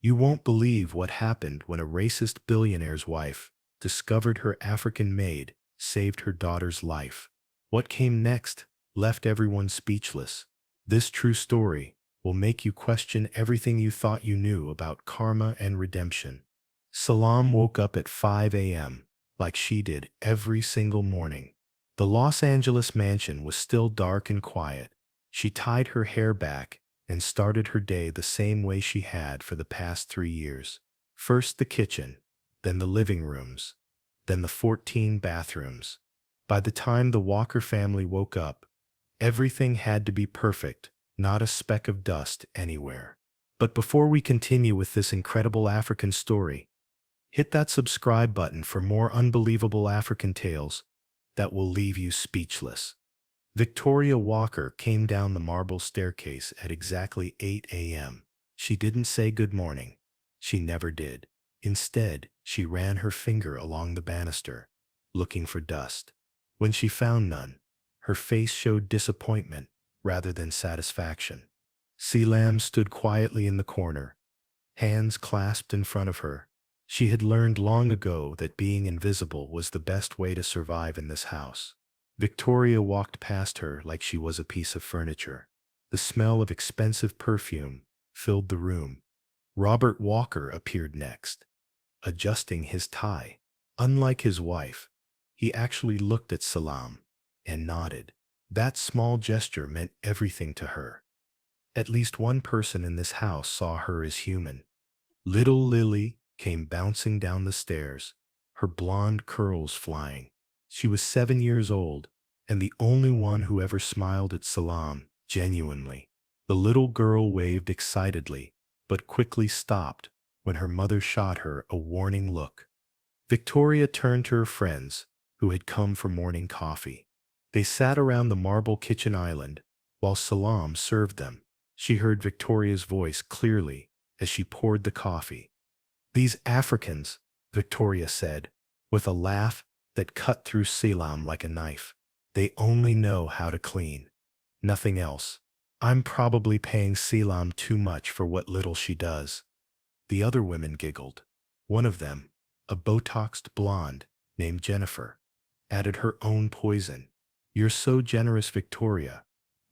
You won't believe what happened when a racist billionaire's wife discovered her African maid saved her daughter's life. What came next left everyone speechless. This true story will make you question everything you thought you knew about karma and redemption. Salam woke up at 5 a.m., like she did every single morning. The Los Angeles mansion was still dark and quiet. She tied her hair back and started her day the same way she had for the past 3 years. First the kitchen, then the living rooms, then the 14 bathrooms. By the time the Walker family woke up, everything had to be perfect, not a speck of dust anywhere. But before we continue with this incredible African story, hit that subscribe button for more unbelievable African tales that will leave you speechless. Victoria Walker came down the marble staircase at exactly 8 a.m. She didn't say good morning. She never did. Instead, she ran her finger along the banister, looking for dust. When she found none, her face showed disappointment rather than satisfaction. Selam stood quietly in the corner, hands clasped in front of her. She had learned long ago that being invisible was the best way to survive in this house. Victoria walked past her like she was a piece of furniture. The smell of expensive perfume filled the room. Robert Walker appeared next, adjusting his tie. Unlike his wife, he actually looked at Salam and nodded. That small gesture meant everything to her. At least one person in this house saw her as human. Little Lily came bouncing down the stairs, her blonde curls flying. She was 7 years old, and the only one who ever smiled at Salam genuinely. The little girl waved excitedly, but quickly stopped when her mother shot her a warning look. Victoria turned to her friends, who had come for morning coffee. They sat around the marble kitchen island, while Salam served them. She heard Victoria's voice clearly as she poured the coffee. "These Africans," Victoria said, with a laugh that cut through Salam like a knife. "They only know how to clean. Nothing else. I'm probably paying Salam too much for what little she does." The other women giggled. One of them, a Botoxed blonde named Jennifer, added her own poison. "You're so generous, Victoria.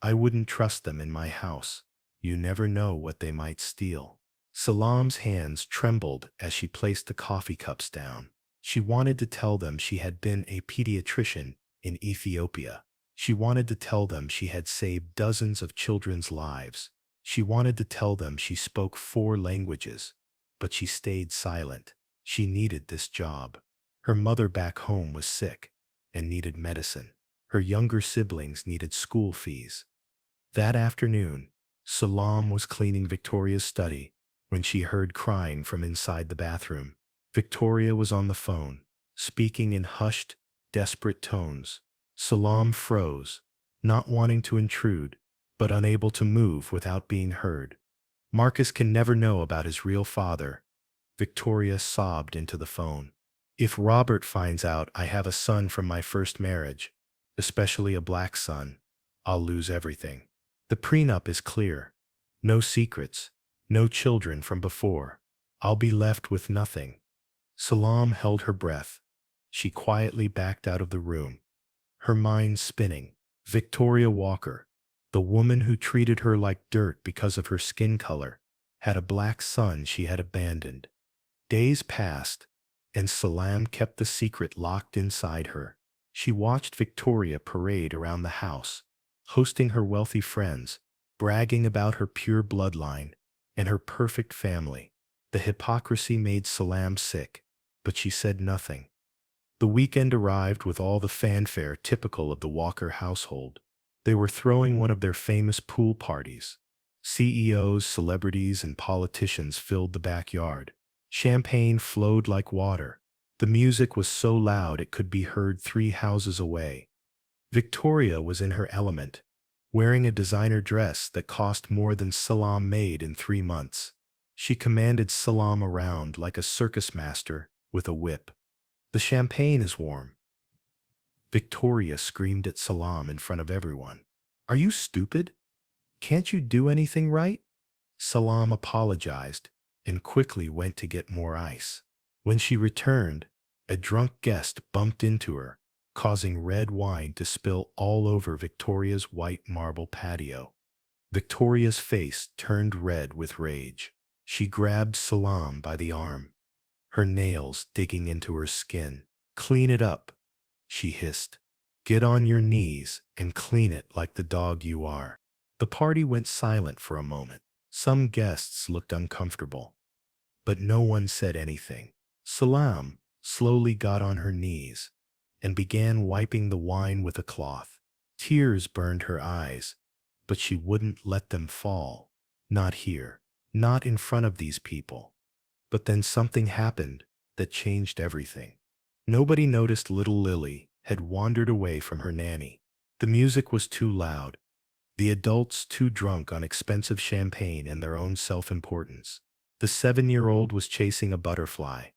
I wouldn't trust them in my house. You never know what they might steal." Salam's hands trembled as she placed the coffee cups down. She wanted to tell them she had been a pediatrician in Ethiopia. She wanted to tell them she had saved dozens of children's lives. She wanted to tell them she spoke 4 languages, but she stayed silent. She needed this job. Her mother back home was sick and needed medicine. Her younger siblings needed school fees. That afternoon, Salam was cleaning Victoria's study when she heard crying from inside the bathroom. Victoria was on the phone, speaking in hushed, desperate tones. Salam froze, not wanting to intrude, but unable to move without being heard. "Marcus can never know about his real father," Victoria sobbed into the phone. "If Robert finds out I have a son from my first marriage, especially a black son, I'll lose everything. The prenup is clear. No secrets, no children from before. I'll be left with nothing." Salam held her breath. She quietly backed out of the room, her mind spinning. Victoria Walker, the woman who treated her like dirt because of her skin color, had a black son she had abandoned. Days passed, and Salam kept the secret locked inside her. She watched Victoria parade around the house, hosting her wealthy friends, bragging about her pure bloodline and her perfect family. The hypocrisy made Salam sick, but she said nothing. The weekend arrived with all the fanfare typical of the Walker household. They were throwing one of their famous pool parties. CEOs, celebrities, and politicians filled the backyard. Champagne flowed like water. The music was so loud it could be heard 3 houses away. Victoria was in her element, wearing a designer dress that cost more than Salam made in 3 months. She commanded Salam around like a circus master with a whip. "The champagne is warm," Victoria screamed at Salam in front of everyone. "Are you stupid? Can't you do anything right?" Salam apologized, and quickly went to get more ice. When she returned, a drunk guest bumped into her, causing red wine to spill all over Victoria's white marble patio. Victoria's face turned red with rage. She grabbed Salam by the arm, her nails digging into her skin. "Clean it up," she hissed. "Get on your knees and clean it like the dog you are." The party went silent for a moment. Some guests looked uncomfortable, but no one said anything. Salam slowly got on her knees and began wiping the wine with a cloth. Tears burned her eyes, but she wouldn't let them fall. Not here, not in front of these people. But then something happened that changed everything. Nobody noticed little Lily had wandered away from her nanny. The music was too loud, the adults too drunk on expensive champagne and their own self-importance. The 7-year-old was chasing a butterfly,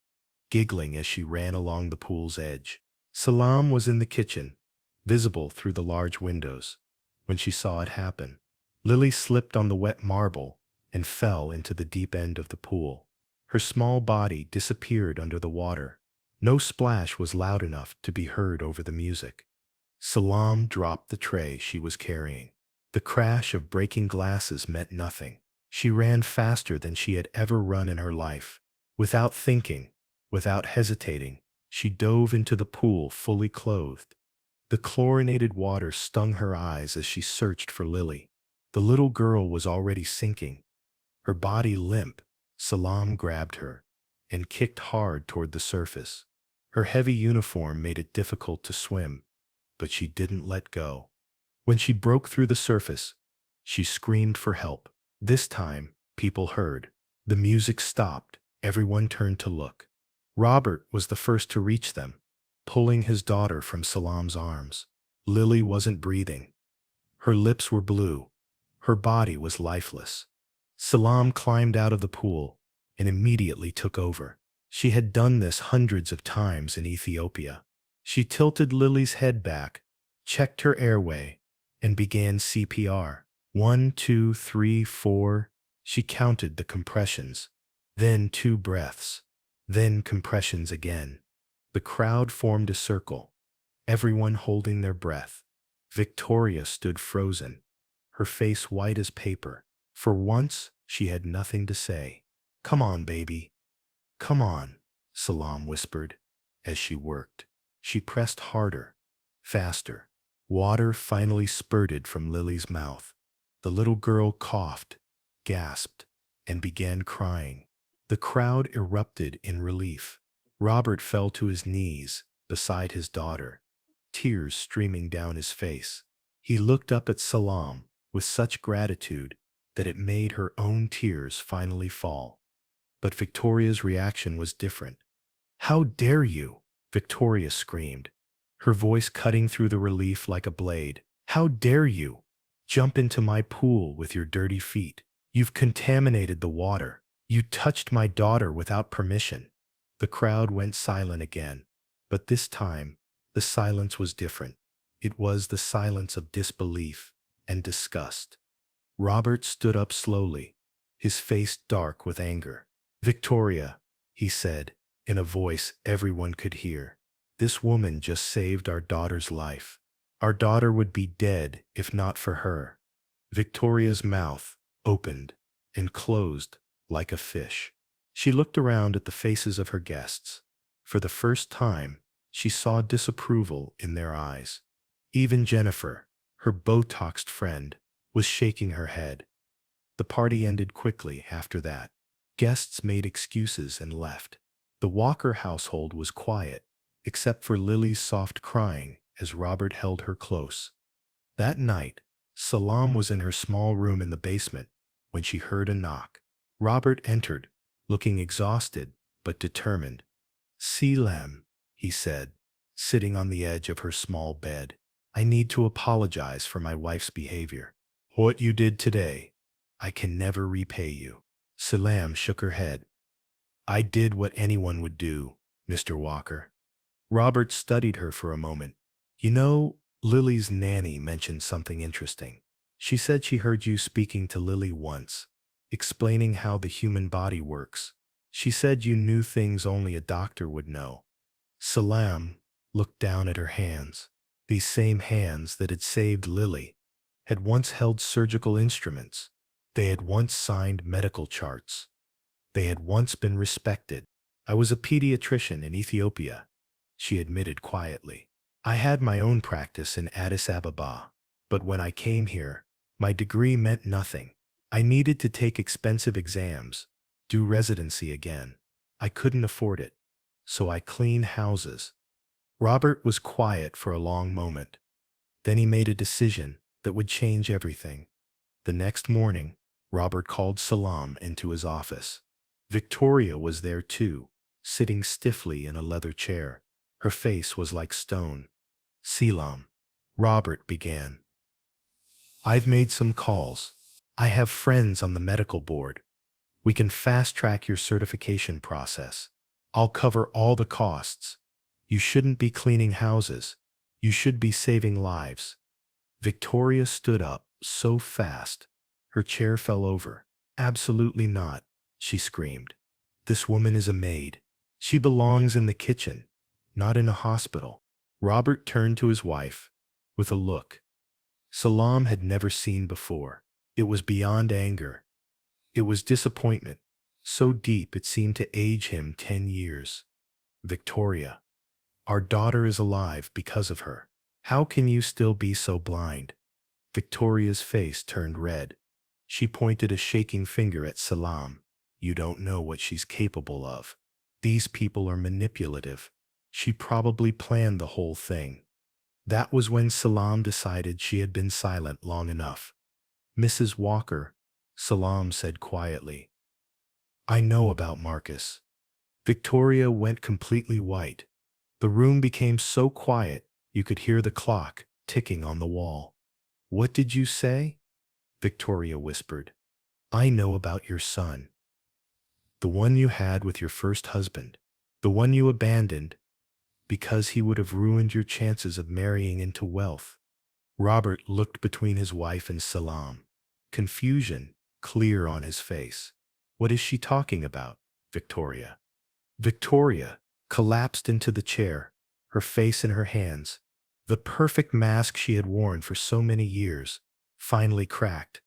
giggling as she ran along the pool's edge. Salam was in the kitchen, visible through the large windows. When she saw it happen, Lily slipped on the wet marble and fell into the deep end of the pool. Her small body disappeared under the water. No splash was loud enough to be heard over the music. Salam dropped the tray she was carrying. The crash of breaking glasses meant nothing. She ran faster than she had ever run in her life. Without thinking, without hesitating, she dove into the pool fully clothed. The chlorinated water stung her eyes as she searched for Lily. The little girl was already sinking, her body limp. Salam grabbed her and kicked hard toward the surface. Her heavy uniform made it difficult to swim, but she didn't let go. When she broke through the surface, she screamed for help. This time, people heard. The music stopped. Everyone turned to look. Robert was the first to reach them, pulling his daughter from Salam's arms. Lily wasn't breathing. Her lips were blue. Her body was lifeless. Salam climbed out of the pool and immediately took over. She had done this hundreds of times in Ethiopia. She tilted Lily's head back, checked her airway, and began CPR. 1, 2, 3, 4. She counted the compressions. Then 2 breaths. Then compressions again. The crowd formed a circle, everyone holding their breath. Victoria stood frozen, her face white as paper. For once, she had nothing to say. "Come on, baby. Come on," Salam whispered as she worked. She pressed harder, faster. Water finally spurted from Lily's mouth. The little girl coughed, gasped, and began crying. The crowd erupted in relief. Robert fell to his knees beside his daughter, tears streaming down his face. He looked up at Salam with such gratitude that it made her own tears finally fall. But Victoria's reaction was different. "How dare you?" Victoria screamed, her voice cutting through the relief like a blade. "How dare you jump into my pool with your dirty feet? You've contaminated the water. You touched my daughter without permission." The crowd went silent again, but this time the silence was different. It was the silence of disbelief and disgust. Robert stood up slowly, his face dark with anger. "Victoria," he said, in a voice everyone could hear, "this woman just saved our daughter's life. Our daughter would be dead if not for her." Victoria's mouth opened and closed like a fish. She looked around at the faces of her guests. For the first time, she saw disapproval in their eyes. Even Jennifer, her Botoxed friend, was shaking her head. The party ended quickly after that. Guests made excuses and left. The Walker household was quiet, except for Lily's soft crying as Robert held her close. That night, Salam was in her small room in the basement when she heard a knock. Robert entered, looking exhausted but determined. "Selam," he said, sitting on the edge of her small bed. "I need to apologize for my wife's behavior. What you did today, I can never repay you." Selam shook her head. "I did what anyone would do, Mr. Walker." Robert studied her for a moment. "You know, Lily's nanny mentioned something interesting. She said she heard you speaking to Lily once. explaining how the human body works. She said you knew things only a doctor would know. Salam looked down at her hands. These same hands that had saved Lily had once held surgical instruments. They had once signed medical charts. They had once been respected. I was a pediatrician in Ethiopia, she admitted quietly. I had my own practice in Addis Ababa, but when I came here, my degree meant nothing. I needed to take expensive exams, do residency again. I couldn't afford it, so I cleaned houses. Robert was quiet for a long moment. Then he made a decision that would change everything. The next morning, Robert called Salam into his office. Victoria was there too, sitting stiffly in a leather chair. Her face was like stone. Salam, Robert began. I've made some calls. I have friends on the medical board. We can fast-track your certification process. I'll cover all the costs. You shouldn't be cleaning houses. You should be saving lives. Victoria stood up so fast. Her chair fell over. Absolutely not, she screamed. This woman is a maid. She belongs in the kitchen, not in a hospital. Robert turned to his wife with a look Salam had never seen before. It was beyond anger. It was disappointment, so deep it seemed to age him 10 years. Victoria, our daughter is alive because of her. How can you still be so blind? Victoria's face turned red. She pointed a shaking finger at Salam. You don't know what she's capable of. These people are manipulative. She probably planned the whole thing. That was when Salam decided she had been silent long enough. Mrs. Walker, Salam said quietly. I know about Marcus. Victoria went completely white. The room became so quiet you could hear the clock ticking on the wall. What did you say? Victoria whispered. I know about your son. The one you had with your first husband. The one you abandoned because he would have ruined your chances of marrying into wealth. Robert looked between his wife and Salam. Confusion clear on his face. What is she talking about? Victoria. Victoria collapsed into the chair, her face in her hands. The perfect mask she had worn for so many years finally cracked.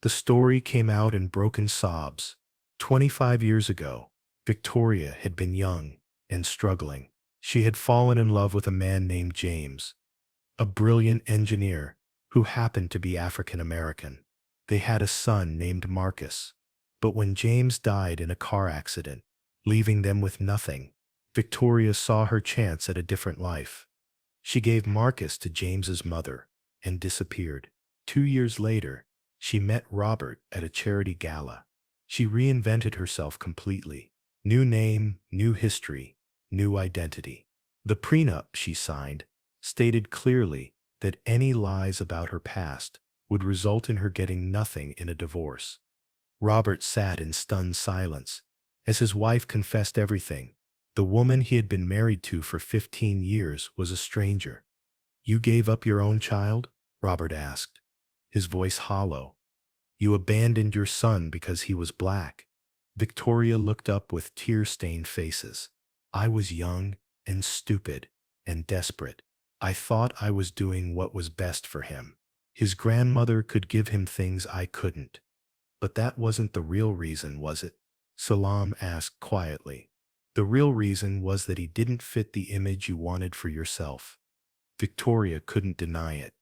The story came out in broken sobs. 25 years ago, Victoria had been young and struggling. She had fallen in love with a man named James, a brilliant engineer who happened to be African American. They had a son named Marcus. But when James died in a car accident, leaving them with nothing, Victoria saw her chance at a different life. She gave Marcus to James's mother and disappeared. 2 years later, she met Robert at a charity gala. She reinvented herself completely. New name, new history, new identity. The prenup she signed stated clearly that any lies about her past would result in her getting nothing in a divorce. Robert sat in stunned silence as his wife confessed everything. The woman he had been married to for 15 years was a stranger. You gave up your own child? Robert asked, his voice hollow. You abandoned your son because he was black. Victoria looked up with tear-stained faces. I was young and stupid and desperate. I thought I was doing what was best for him. His grandmother could give him things I couldn't. But that wasn't the real reason, was it? Salam asked quietly. The real reason was that he didn't fit the image you wanted for yourself. Victoria couldn't deny it.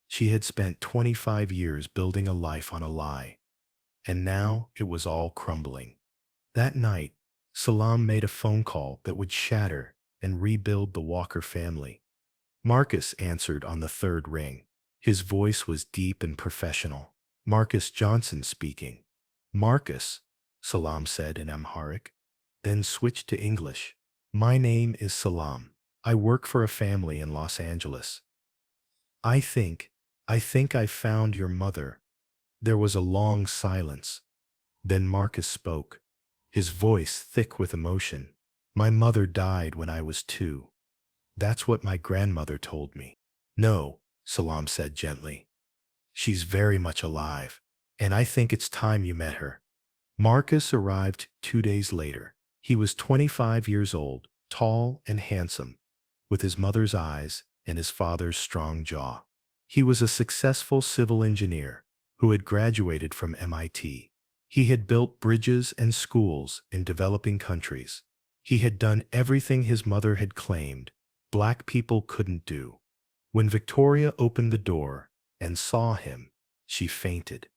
She had spent 25 years building a life on a lie. And now it was all crumbling. That night, Salam made a phone call that would shatter and rebuild the Walker family. Marcus answered on the third ring. His voice was deep and professional. Marcus Johnson speaking. Marcus, Salam said in Amharic, then switched to English. My name is Salam. I work for a family in Los Angeles. I think I found your mother. There was a long silence. Then Marcus spoke, his voice thick with emotion. My mother died when I was 2. That's what my grandmother told me. No, Salam said gently. She's very much alive. and I think it's time you met her. Marcus arrived 2 days later. He was 25 years old, tall and handsome, with his mother's eyes and his father's strong jaw. He was a successful civil engineer who had graduated from MIT. He had built bridges and schools in developing countries. He had done everything his mother had claimed black people couldn't do. When Victoria opened the door and saw him, she fainted.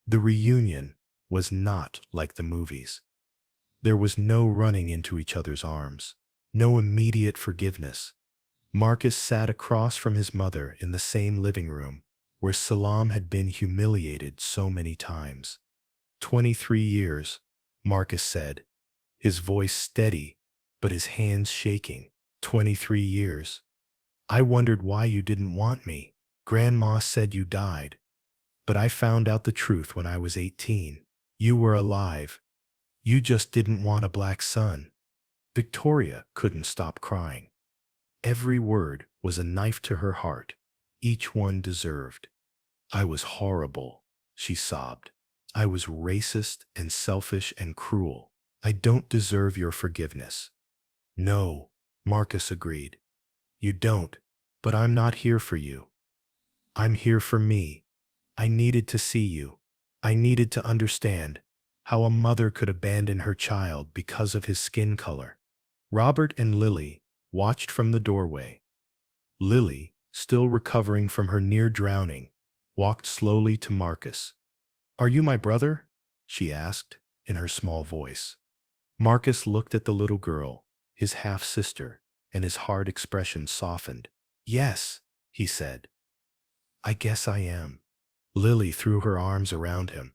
The reunion was not like the movies. There was no running into each other's arms, no immediate forgiveness. Marcus sat across from his mother in the same living room where Salam had been humiliated so many times. 23 years, Marcus said, his voice steady, but his hands shaking. 23 years. I wondered why you didn't want me. Grandma said you died. But I found out the truth when I was 18. You were alive. You just didn't want a black son. Victoria couldn't stop crying. Every word was a knife to her heart, each one deserved. I was horrible, she sobbed. I was racist and selfish and cruel. I don't deserve your forgiveness. No, Marcus agreed. You don't, but I'm not here for you. I'm here for me. I needed to see you. I needed to understand how a mother could abandon her child because of his skin color. Robert and Lily watched from the doorway. Lily, still recovering from her near drowning, walked slowly to Marcus. Are you my brother? She asked in her small voice. Marcus looked at the little girl, his half-sister, and his hard expression softened. Yes, he said. I guess I am. Lily threw her arms around him.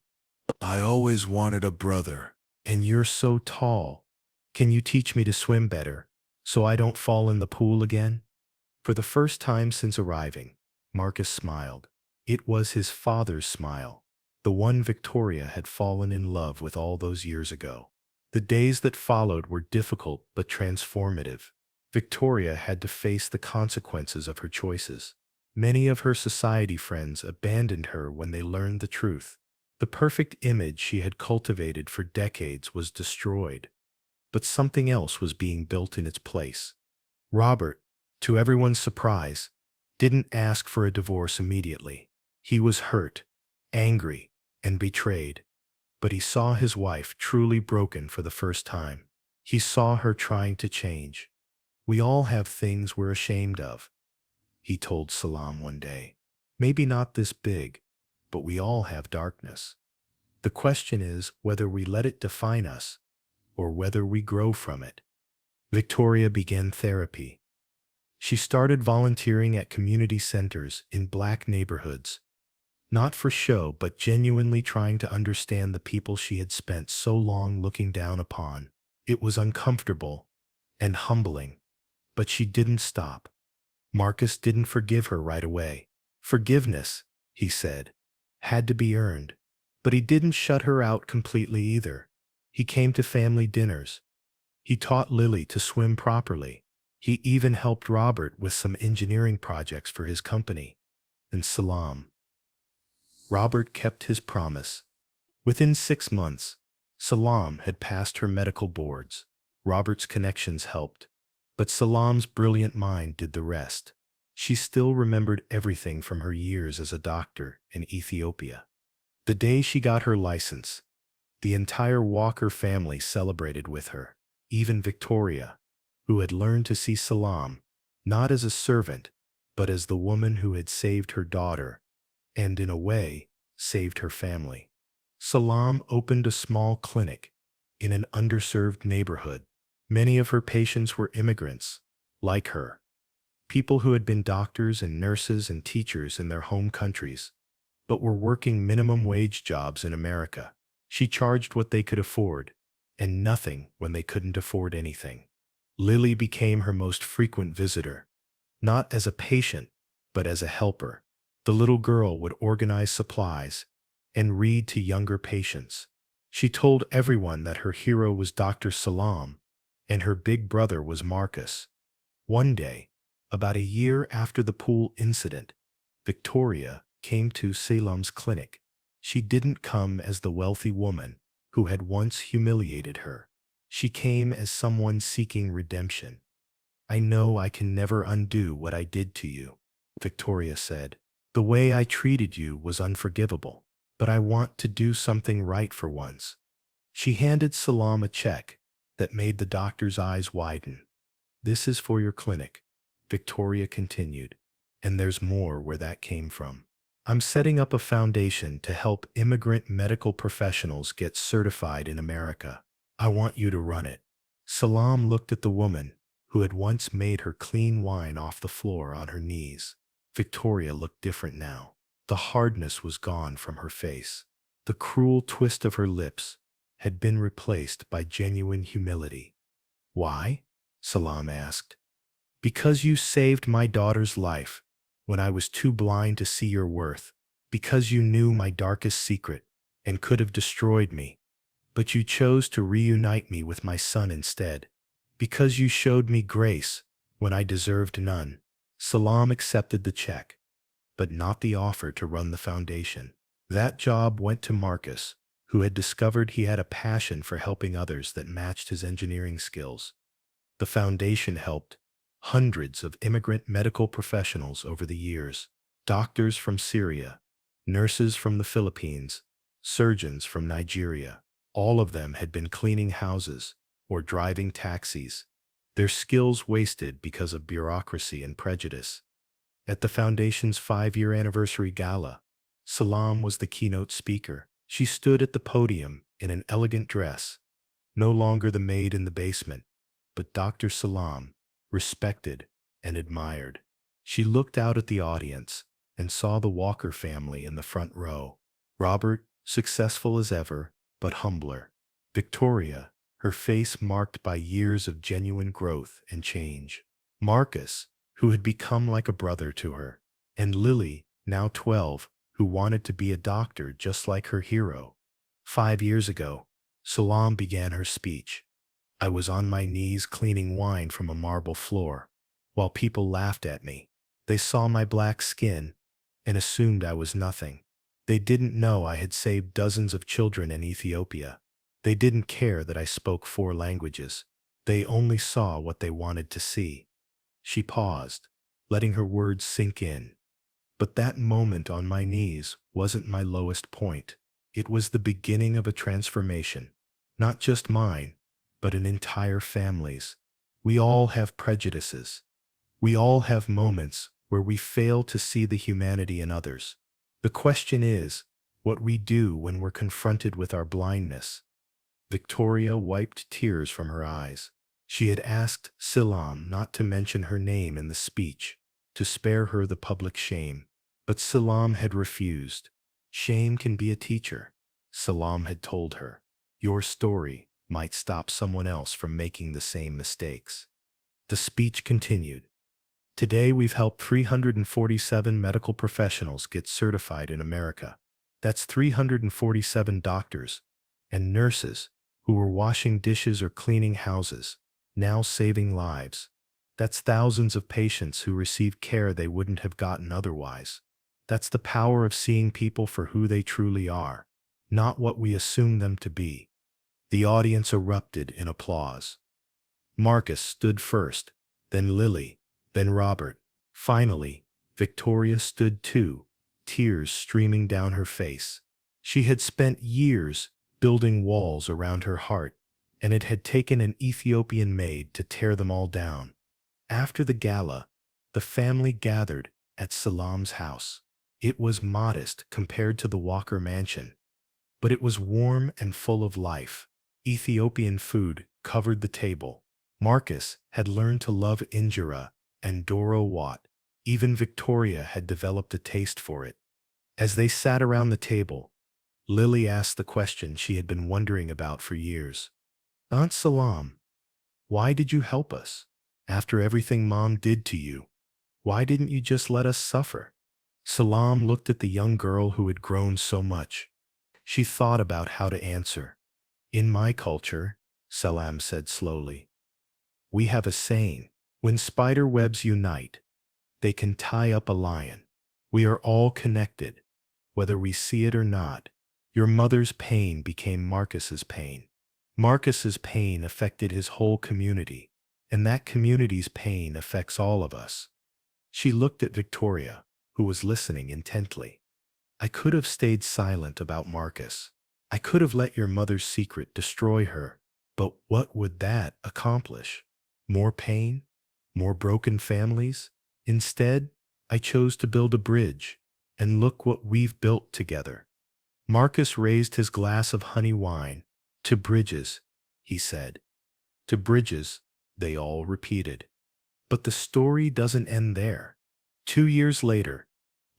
I always wanted a brother. And you're so tall. Can you teach me to swim better, so I don't fall in the pool again? For the first time since arriving, Marcus smiled. It was his father's smile, the one Victoria had fallen in love with all those years ago. The days that followed were difficult but transformative. Victoria had to face the consequences of her choices. Many of her society friends abandoned her when they learned the truth. The perfect image she had cultivated for decades was destroyed, but something else was being built in its place. Robert, to everyone's surprise, didn't ask for a divorce immediately. He was hurt, angry, and betrayed, but he saw his wife truly broken for the first time. He saw her trying to change. We all have things we're ashamed of, he told Salam one day. Maybe not this big, but we all have darkness. The question is whether we let it define us or whether we grow from it. Victoria began therapy. She started volunteering at community centers in black neighborhoods, not for show but genuinely trying to understand the people she had spent so long looking down upon. It was uncomfortable and humbling, but she didn't stop. Marcus didn't forgive her right away. Forgiveness, he said, had to be earned. But he didn't shut her out completely either. He came to family dinners. He taught Lily to swim properly. He even helped Robert with some engineering projects for his company. And Salam. Robert kept his promise. Within 6 months, Salam had passed her medical boards. Robert's connections helped, but Salam's brilliant mind did the rest. She still remembered everything from her years as a doctor in Ethiopia. The day she got her license, the entire Walker family celebrated with her, even Victoria, who had learned to see Salam not as a servant, but as the woman who had saved her daughter and, in a way, saved her family. Salam opened a small clinic in an underserved neighborhood. Many of her patients were immigrants, like her, people who had been doctors and nurses and teachers in their home countries, but were working minimum wage jobs in America. She charged what they could afford, and nothing when they couldn't afford anything. Lily became her most frequent visitor, not as a patient, but as a helper. The little girl would organize supplies and read to younger patients. She told everyone that her hero was Dr. Salam, and her big brother was Marcus. One day, about a year after the pool incident, Victoria came to Salam's clinic. She didn't come as the wealthy woman who had once humiliated her. She came as someone seeking redemption. I know I can never undo what I did to you, Victoria said. The way I treated you was unforgivable, but I want to do something right for once. She handed Salam a check that made the doctor's eyes widen. This is for your clinic, Victoria continued, and there's more where that came from. I'm setting up a foundation to help immigrant medical professionals get certified in America. I want you to run it. Salam looked at the woman who had once made her clean wine off the floor on her knees. Victoria looked different now. The hardness was gone from her face. The cruel twist of her lips had been replaced by genuine humility. Why? Salam asked. Because you saved my daughter's life when I was too blind to see your worth. Because you knew my darkest secret and could have destroyed me. But you chose to reunite me with my son instead. Because you showed me grace when I deserved none. Salam accepted the check, but not the offer to run the foundation. That job went to Marcus, who had discovered he had a passion for helping others that matched his engineering skills. The foundation helped hundreds of immigrant medical professionals over the years, doctors from Syria, nurses from the Philippines, surgeons from Nigeria. All of them had been cleaning houses or driving taxis, their skills wasted because of bureaucracy and prejudice. At the foundation's 5-year anniversary gala, Salam was the keynote speaker. She stood at the podium in an elegant dress, no longer the maid in the basement, but Dr. Salam, respected and admired. She looked out at the audience and saw the Walker family in the front row. Robert, successful as ever, but humbler. Victoria, her face marked by years of genuine growth and change. Marcus, who had become like a brother to her. And Lily, now 12, who wanted to be a doctor just like her hero. 5 years ago, Salam began her speech. I was on my knees cleaning wine from a marble floor, while people laughed at me. They saw my black skin and assumed I was nothing. They didn't know I had saved dozens of children in Ethiopia. They didn't care that I spoke 4 languages. They only saw what they wanted to see. She paused, letting her words sink in. But that moment on my knees wasn't my lowest point. It was the beginning of a transformation. Not just mine, but an entire family's. We all have prejudices. We all have moments where we fail to see the humanity in others. The question is, what we do when we're confronted with our blindness. Victoria wiped tears from her eyes. She had asked Salam not to mention her name in the speech, to spare her the public shame. But Salam had refused. Shame can be a teacher, Salam had told her. Your story might stop someone else from making the same mistakes. The speech continued. Today we've helped 347 medical professionals get certified in America. That's 347 doctors and nurses who were washing dishes or cleaning houses, now saving lives. That's thousands of patients who received care they wouldn't have gotten otherwise. That's the power of seeing people for who they truly are, not what we assume them to be. The audience erupted in applause. Marcus stood first, then Lily, then Robert. Finally, Victoria stood too, tears streaming down her face. She had spent years building walls around her heart, and it had taken an Ethiopian maid to tear them all down. After the gala, the family gathered at Salam's house. It was modest compared to the Walker mansion, but it was warm and full of life. Ethiopian food covered the table. Marcus had learned to love injera and Doro Wat. Even Victoria had developed a taste for it. As they sat around the table, Lily asked the question she had been wondering about for years. Aunt Salam, why did you help us? After everything Mom did to you, why didn't you just let us suffer? Salam looked at the young girl who had grown so much. She thought about how to answer. In my culture, Salam said slowly, we have a saying, when spider webs unite, they can tie up a lion. We are all connected. whether we see it or not. Your mother's pain became Marcus's pain. Marcus's pain affected his whole community, and that community's pain affects all of us. She looked at Victoria, who was listening intently. I could have stayed silent about Marcus. I could have let your mother's secret destroy her. But what would that accomplish? More pain? More broken families? Instead, I chose to build a bridge. And look what we've built together. Marcus raised his glass of honey wine. To bridges, he said. To bridges, they all repeated. But the story doesn't end there. 2 years later,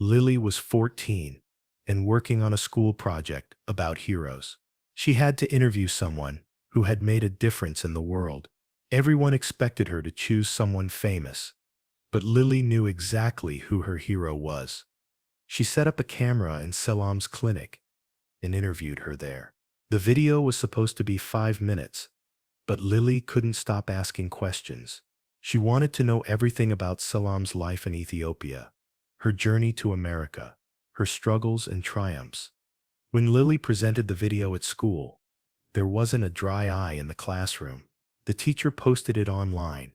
Lily was 14 and working on a school project about heroes. She had to interview someone who had made a difference in the world. Everyone expected her to choose someone famous, but Lily knew exactly who her hero was. She set up a camera in Selam's clinic and interviewed her there. The video was supposed to be 5 minutes, but Lily couldn't stop asking questions. She wanted to know everything about Selam's life in Ethiopia, her journey to America, her struggles and triumphs. When Lily presented the video at school, there wasn't a dry eye in the classroom. The teacher posted it online,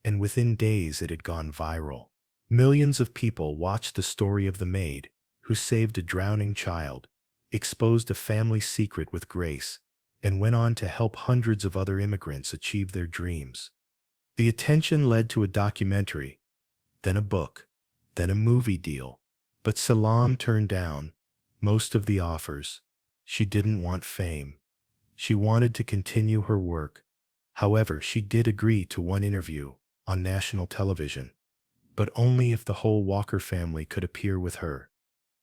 and within days it had gone viral. Millions of people watched the story of the maid who saved a drowning child, exposed a family secret with grace, and went on to help hundreds of other immigrants achieve their dreams. The attention led to a documentary, then a book, then a movie deal. But Salam turned down most of the offers. She didn't want fame. She wanted to continue her work. However, she did agree to one interview on national television, but only if the whole Walker family could appear with her.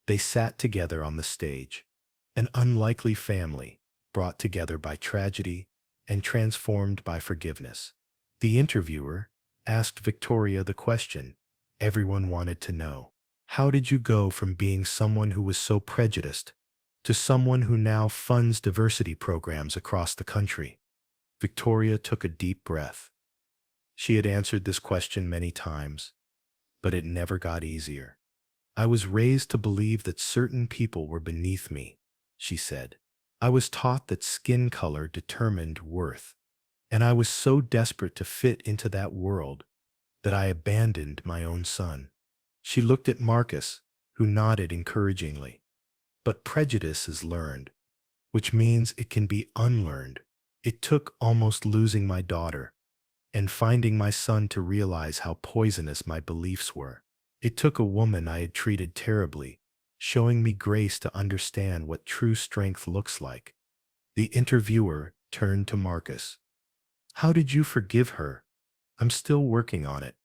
They sat together on the stage, an unlikely family brought together by tragedy and transformed by forgiveness. The interviewer asked Victoria the question everyone wanted to know. How did you go from being someone who was so prejudiced to someone who now funds diversity programs across the country? Victoria took a deep breath. She had answered this question many times, but it never got easier. I was raised to believe that certain people were beneath me, she said. I was taught that skin color determined worth, and I was so desperate to fit into that world that I abandoned my own son. She looked at Marcus, who nodded encouragingly. But prejudice is learned, which means it can be unlearned. It took almost losing my daughter and finding my son to realize how poisonous my beliefs were. It took a woman I had treated terribly, showing me grace to understand what true strength looks like. The interviewer turned to Marcus. How did you forgive her? I'm still working on it,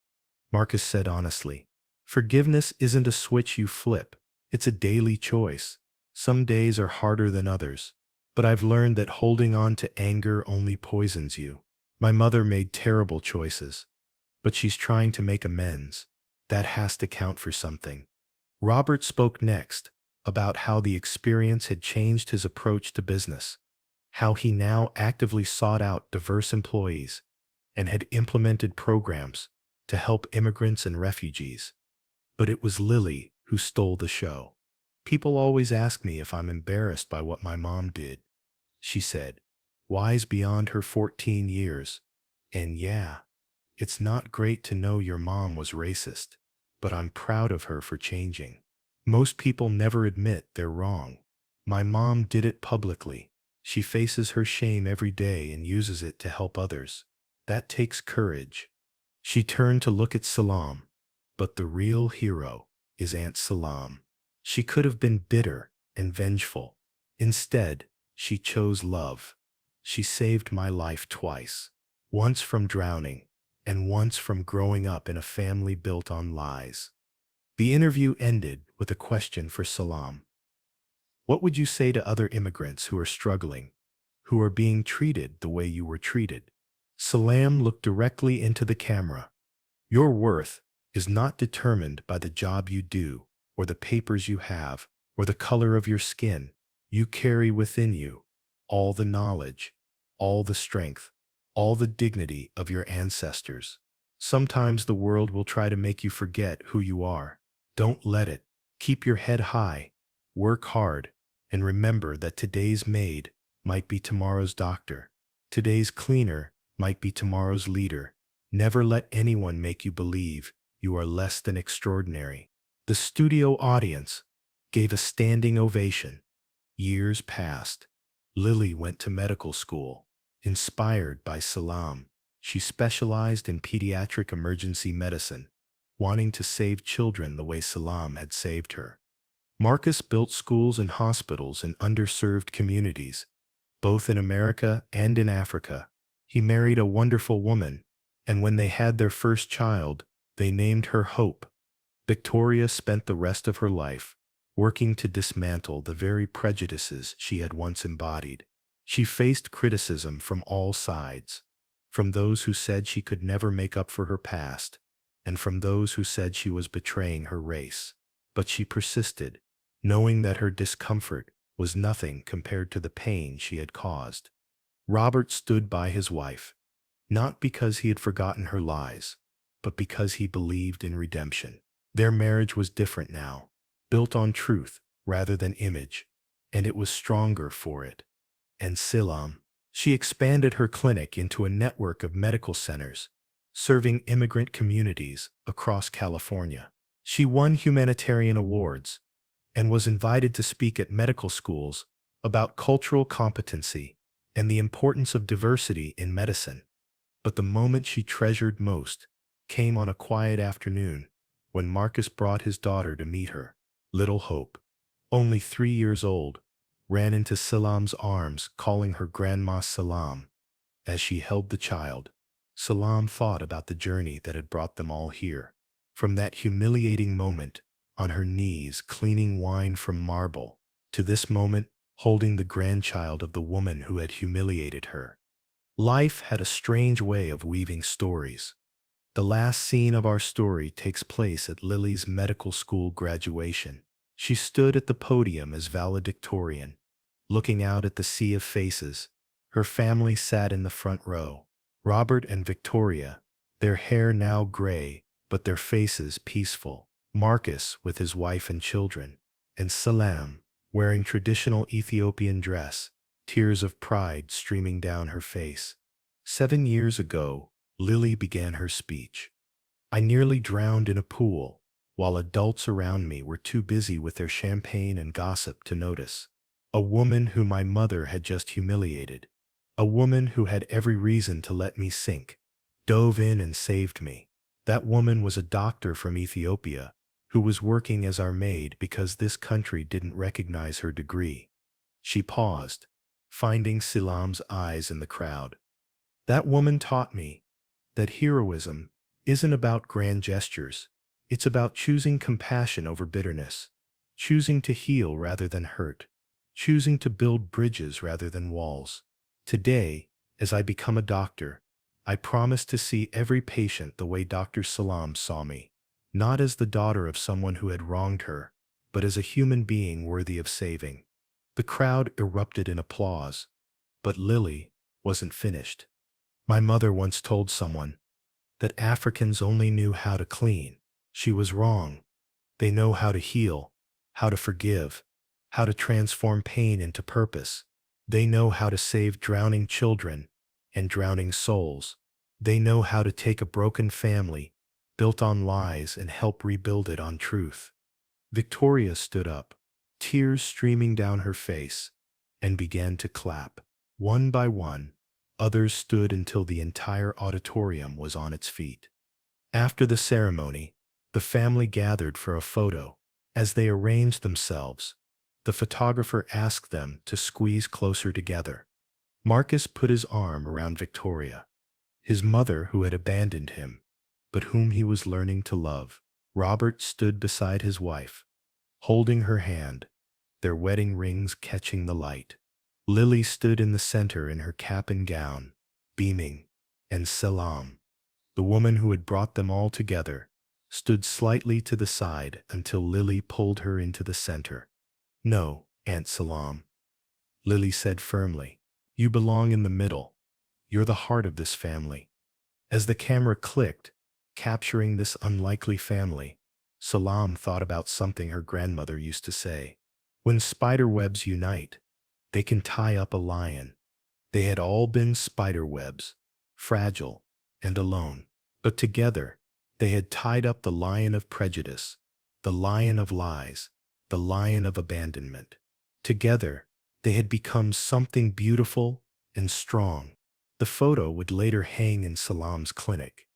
Marcus said honestly. Forgiveness isn't a switch you flip. It's a daily choice. Some days are harder than others, but I've learned that holding on to anger only poisons you. My mother made terrible choices, but she's trying to make amends. That has to count for something. Robert spoke next about how the experience had changed his approach to business, how he now actively sought out diverse employees and had implemented programs to help immigrants and refugees. But it was Lily who stole the show. People always ask me if I'm embarrassed by what my mom did, she said, wise beyond her 14 years. And yeah, it's not great to know your mom was racist, but I'm proud of her for changing. Most people never admit they're wrong. My mom did it publicly. She faces her shame every day and uses it to help others. That takes courage. She turned to look at Salam, but the real hero is Aunt Salam. She could have been bitter and vengeful. Instead, she chose love. She saved my life twice, once from drowning and once from growing up in a family built on lies. The interview ended with a question for Salam. What would you say to other immigrants who are struggling, who are being treated the way you were treated? Salam looked directly into the camera. Your worth is not determined by the job you do, or the papers you have, or the color of your skin. You carry within you all the knowledge, all the strength, all the dignity of your ancestors. Sometimes the world will try to make you forget who you are. Don't let it. Keep your head high. Work hard, and remember that today's maid might be tomorrow's doctor. Today's cleaner might be tomorrow's leader. Never let anyone make you believe you are less than extraordinary. The studio audience gave a standing ovation. Years passed. Lily went to medical school. Inspired by Salam, she specialized in pediatric emergency medicine, wanting to save children the way Salam had saved her. Marcus built schools and hospitals in underserved communities, both in America and in Africa. He married a wonderful woman, and when they had their first child, they named her Hope. Victoria spent the rest of her life working to dismantle the very prejudices she had once embodied. She faced criticism from all sides, from those who said she could never make up for her past, and from those who said she was betraying her race. But she persisted, knowing that her discomfort was nothing compared to the pain she had caused. Robert stood by his wife, not because he had forgotten her lies, but because he believed in redemption. Their marriage was different now, built on truth rather than image, and it was stronger for it. And Silam, she expanded her clinic into a network of medical centers, serving immigrant communities across California. She won humanitarian awards and was invited to speak at medical schools about cultural competency and the importance of diversity in medicine. But the moment she treasured most came on a quiet afternoon when Marcus brought his daughter to meet her. Little Hope, only 3 years old, ran into Salam's arms, calling her Grandma Salam. As she held the child, Salam thought about the journey that had brought them all here. From that humiliating moment, on her knees cleaning wine from marble, to this moment, holding the grandchild of the woman who had humiliated her. Life had a strange way of weaving stories. The last scene of our story takes place at Lily's medical school graduation. She stood at the podium as valedictorian, looking out at the sea of faces. Her family sat in the front row. Robert and Victoria, their hair now gray, but their faces peaceful. Marcus with his wife and children, and Salam, wearing traditional Ethiopian dress, tears of pride streaming down her face. 7 years ago, Lily began her speech. I nearly drowned in a pool, while adults around me were too busy with their champagne and gossip to notice. A woman who my mother had just humiliated, a woman who had every reason to let me sink, dove in and saved me. That woman was a doctor from Ethiopia, who was working as our maid because this country didn't recognize her degree. She paused, finding Silam's eyes in the crowd. That woman taught me that heroism isn't about grand gestures. It's about choosing compassion over bitterness, choosing to heal rather than hurt, choosing to build bridges rather than walls. Today, as I become a doctor, I promise to see every patient the way Dr. Salam saw me, not as the daughter of someone who had wronged her, but as a human being worthy of saving. The crowd erupted in applause, but Lily wasn't finished. My mother once told someone that Africans only knew how to clean. She was wrong. They know how to heal, how to forgive, how to transform pain into purpose. They know how to save drowning children and drowning souls. They know how to take a broken family, built on lies, and help rebuild it on truth. Victoria stood up, tears streaming down her face, and began to clap. One by one, others stood until the entire auditorium was on its feet. After the ceremony, the family gathered for a photo. As they arranged themselves, the photographer asked them to squeeze closer together. Marcus put his arm around Victoria, his mother who had abandoned him, but whom he was learning to love. Robert stood beside his wife, holding her hand, their wedding rings catching the light. Lily stood in the center in her cap and gown, beaming, and Salam, the woman who had brought them all together, stood slightly to the side until Lily pulled her into the center. No, Aunt Salam, Lily said firmly. You belong in the middle. You're the heart of this family. As the camera clicked, capturing this unlikely family, Salam thought about something her grandmother used to say. When spider webs unite, they can tie up a lion. They had all been spider webs, fragile and alone. But together, they had tied up the lion of prejudice, the lion of lies, the lion of abandonment. Together, they had become something beautiful and strong. The photo would later hang in Salam's clinic,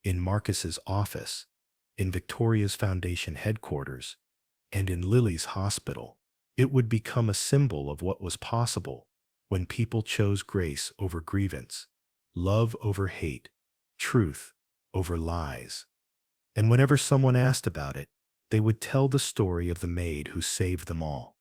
in Marcus's office, in Victoria's Foundation headquarters, and in Lily's hospital. It would become a symbol of what was possible when people chose grace over grievance, love over hate, truth over lies. And whenever someone asked about it, they would tell the story of the maid who saved them all.